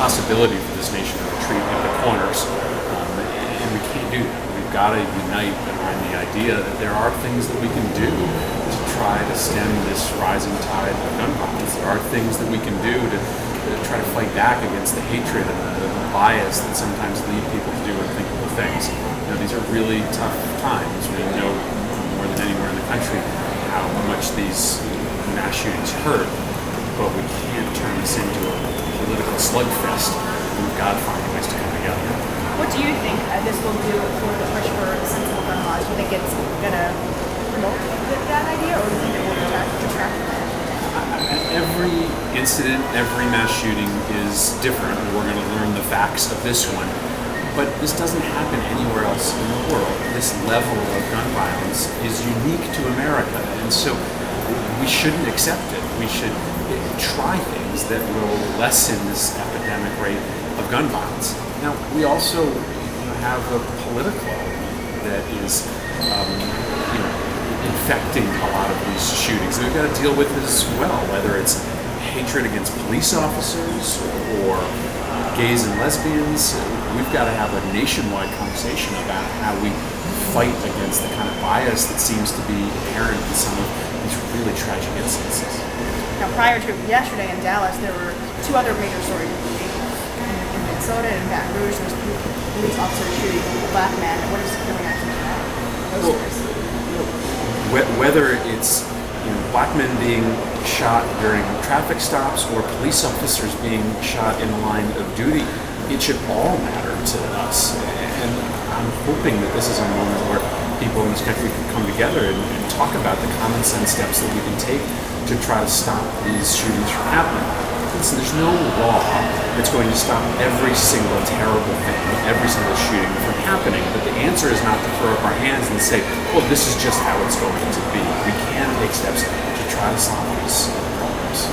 impossibility for this nation to retreat into corners, and we can't do that. We've got to unite around the idea that there are things that we can do to try to stem this rising tide of gun violence. There are things that we can do to try to fight back against the hatred and the bias that sometimes lead people to do unthinkable things. These are really tough times. We know more than anywhere in the country how much these mass shootings hurt, but we can't turn this into a political slugfest. We've got to find ways to come together. What do you think this will do for the push for sensible gun laws? Do you think it's going to promote that idea, or do you think it will detract from it? Every incident, every mass shooting is different. We're going to learn the facts of this one. But this doesn't happen anywhere else in the world. This level of gun violence is unique to America, and so we shouldn't accept it. We should try things that will lessen this epidemic rate of gun violence. Now, we also have a political that is infecting a lot of these shootings that we've got to deal with as well, whether it's hatred against police officers or gays and lesbians. We've got to have a nationwide conversation about how we fight against the kind of bias that seems to be apparent in some of these really tragic instances. Now, prior to yesterday in Dallas, there were two other major stories in Minnesota and Baton Rouge. There was police officers shooting a black man. And what is the reaction to that? Those stories. Whether it's black men being shot during traffic stops or police officers being shot in the line of duty, it should all matter to us. And I'm hoping that this is a moment where people in this country can come together and talk about the common sense steps that we can take to try to stop these shootings from happening. Listen, there's no law that's going to stop every single terrible thing, every single shooting from happening. But the answer is not to throw up our hands and say, well, this is just how it's going to be. We can take steps to try to solve these problems.